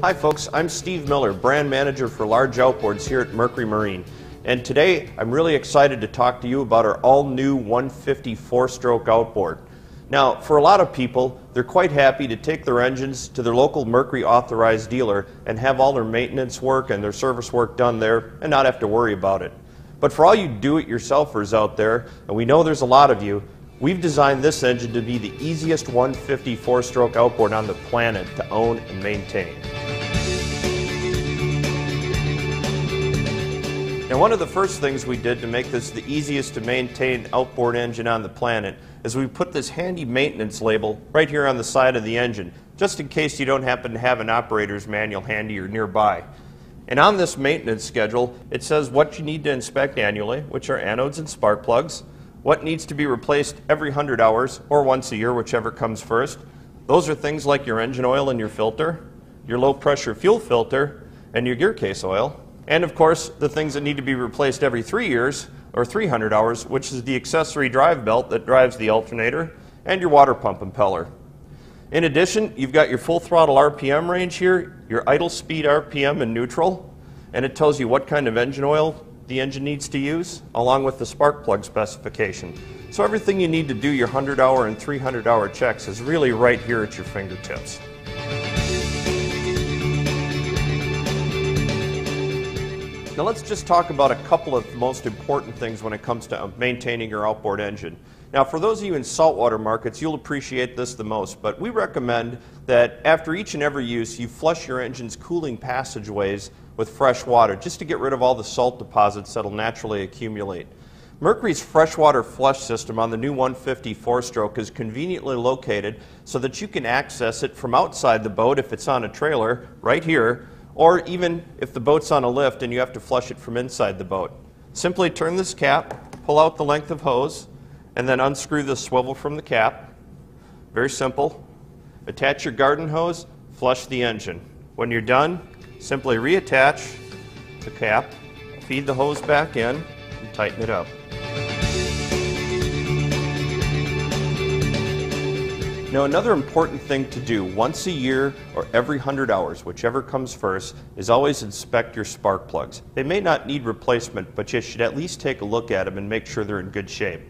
Hi folks, I'm Steve Miller, brand manager for large outboards here at Mercury Marine. And today I'm really excited to talk to you about our all-new 150 4-stroke outboard. Now, for a lot of people, they're quite happy to take their engines to their local Mercury authorized dealer and have all their maintenance work and their service work done there and not have to worry about it. But for all you do-it-yourselfers out there, and we know there's a lot of you, we've designed this engine to be the easiest 150 4-stroke outboard on the planet to own and maintain. Now, one of the first things we did to make this the easiest to maintain outboard engine on the planet is we put this handy maintenance label right here on the side of the engine, just in case you don't happen to have an operator's manual handy or nearby. And on this maintenance schedule, it says what you need to inspect annually, which are anodes and spark plugs, what needs to be replaced every 100 hours or once a year, whichever comes first. Those are things like your engine oil and your filter, your low pressure fuel filter, and your gear case oil. And of course, the things that need to be replaced every 3 years or 300 hours, which is the accessory drive belt that drives the alternator and your water pump impeller. In addition, you've got your full throttle RPM range here, your idle speed RPM and neutral, and it tells you what kind of engine oil the engine needs to use, along with the spark plug specification. So everything you need to do your 100-hour and 300-hour checks is really right here at your fingertips. Now let's just talk about a couple of the most important things when it comes to maintaining your outboard engine. Now, for those of you in saltwater markets, you'll appreciate this the most, but we recommend that after each and every use, you flush your engine's cooling passageways with fresh water, just to get rid of all the salt deposits that'll naturally accumulate. Mercury's freshwater flush system on the new 150 4-stroke is conveniently located so that you can access it from outside the boat if it's on a trailer, right here, or even if the boat's on a lift and you have to flush it from inside the boat. Simply turn this cap, pull out the length of hose, and then unscrew the swivel from the cap. Very simple. Attach your garden hose, flush the engine. When you're done, simply reattach the cap, feed the hose back in, and tighten it up. Now, another important thing to do once a year or every 100 hours, whichever comes first, is always inspect your spark plugs. They may not need replacement, but you should at least take a look at them and make sure they're in good shape.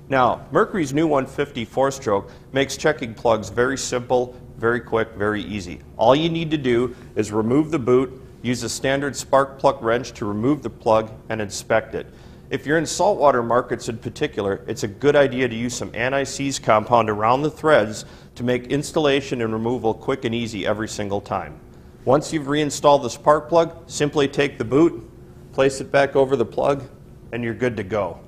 Now, Mercury's new 150 4-stroke makes checking plugs very simple, very quick, very easy. All you need to do is remove the boot, use a standard spark plug wrench to remove the plug, and inspect it. If you're in saltwater markets in particular, it's a good idea to use some anti-seize compound around the threads to make installation and removal quick and easy every single time. Once you've reinstalled the spark plug, simply take the boot, place it back over the plug, and you're good to go.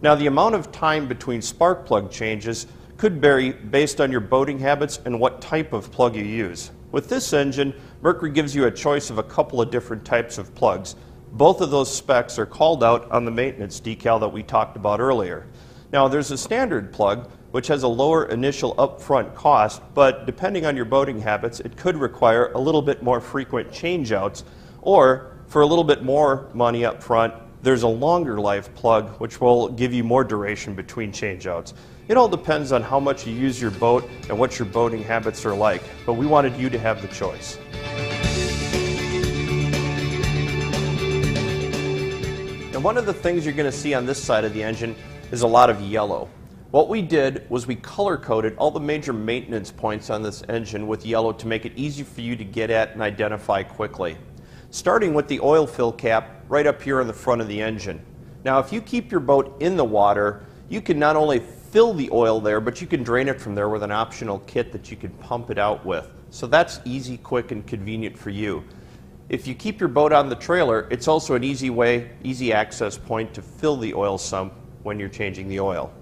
Now, the amount of time between spark plug changes could vary based on your boating habits and what type of plug you use. With this engine, Mercury gives you a choice of a couple of different types of plugs. Both of those specs are called out on the maintenance decal that we talked about earlier. Now, there's a standard plug which has a lower initial upfront cost, but depending on your boating habits, it could require a little bit more frequent changeouts, or for a little bit more money up front, there's a longer life plug which will give you more duration between changeouts. It all depends on how much you use your boat and what your boating habits are like, but we wanted you to have the choice. And one of the things you're going to see on this side of the engine is a lot of yellow. What we did was we color-coded all the major maintenance points on this engine with yellow to make it easy for you to get at and identify quickly. Starting with the oil fill cap right up here on the front of the engine. Now, if you keep your boat in the water, you can not only fill the oil there, but you can drain it from there with an optional kit that you can pump it out with. So that's easy, quick, and convenient for you. If you keep your boat on the trailer, it's also an easy way, easy access point to fill the oil sump when you're changing the oil.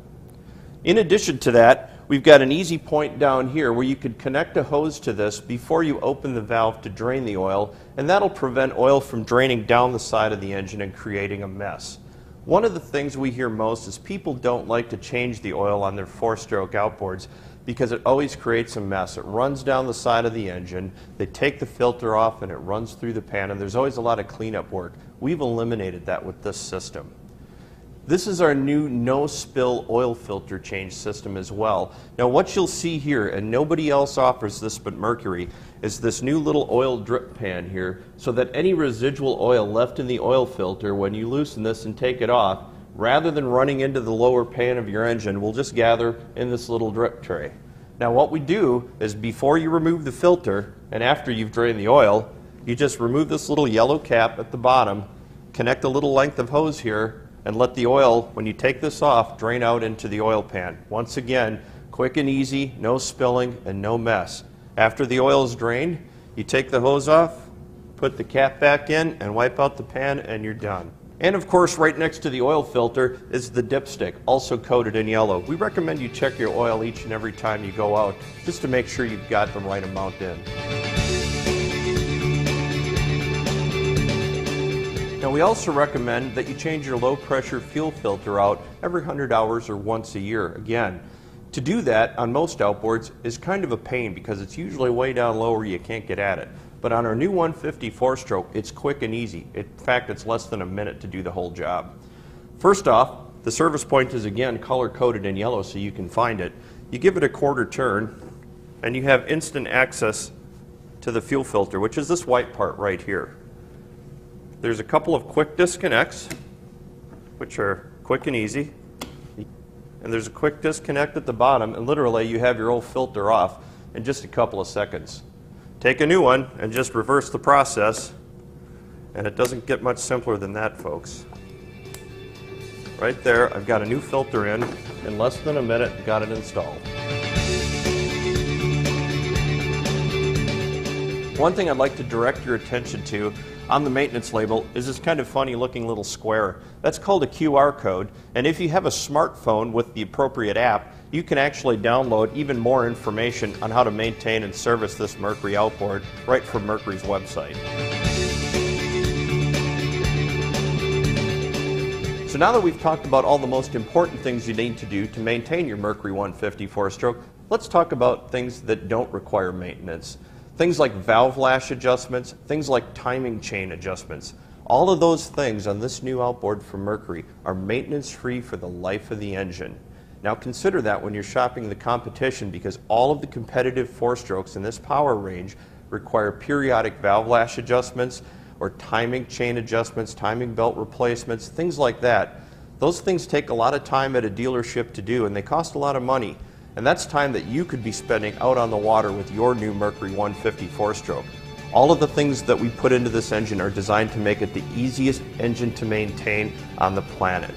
In addition to that, we've got an easy point down here where you could connect a hose to this before you open the valve to drain the oil, and that'll prevent oil from draining down the side of the engine and creating a mess. One of the things we hear most is people don't like to change the oil on their 4-stroke outboards because it always creates a mess. It runs down the side of the engine, they take the filter off, and it runs through the pan, and there's always a lot of cleanup work. We've eliminated that with this system. This is our new no-spill oil filter change system as well. Now what you'll see here, and nobody else offers this but Mercury, is this new little oil drip pan here, so that any residual oil left in the oil filter, when you loosen this and take it off, rather than running into the lower pan of your engine, will just gather in this little drip tray. Now what we do is, before you remove the filter and after you've drained the oil, you just remove this little yellow cap at the bottom, connect a little length of hose here, and let the oil, when you take this off, drain out into the oil pan. Once again, quick and easy, no spilling and no mess. After the oil is drained, you take the hose off, put the cap back in, and wipe out the pan, and you're done. And of course, right next to the oil filter is the dipstick, also coated in yellow. We recommend you check your oil each and every time you go out, just to make sure you've got the right amount in. Now we also recommend that you change your low pressure fuel filter out every 100 hours or once a year. Again, to do that on most outboards is kind of a pain because it's usually way down low where you can't get at it. But on our new 150 four-stroke, it's quick and easy. In fact, it's less than a minute to do the whole job. First off, the service point is again color-coded in yellow so you can find it. You give it a quarter turn and you have instant access to the fuel filter, which is this white part right here. There's a couple of quick disconnects, which are quick and easy. And there's a quick disconnect at the bottom, and literally you have your old filter off in just a couple of seconds. Take a new one and just reverse the process, and it doesn't get much simpler than that, folks. Right there, I've got a new filter in less than a minute, got it installed. One thing I'd like to direct your attention to on the maintenance label is this kind of funny looking little square. That's called a QR code, and if you have a smartphone with the appropriate app, you can actually download even more information on how to maintain and service this Mercury outboard right from Mercury's website. So now that we've talked about all the most important things you need to do to maintain your Mercury 150 four-stroke, let's talk about things that don't require maintenance. Things like valve lash adjustments, things like timing chain adjustments. All of those things on this new outboard from Mercury are maintenance-free for the life of the engine. Now consider that when you're shopping the competition, because all of the competitive four-strokes in this power range require periodic valve lash adjustments or timing chain adjustments, timing belt replacements, things like that. Those things take a lot of time at a dealership to do, and they cost a lot of money. And that's time that you could be spending out on the water with your new Mercury 150 four-stroke. All of the things that we put into this engine are designed to make it the easiest engine to maintain on the planet.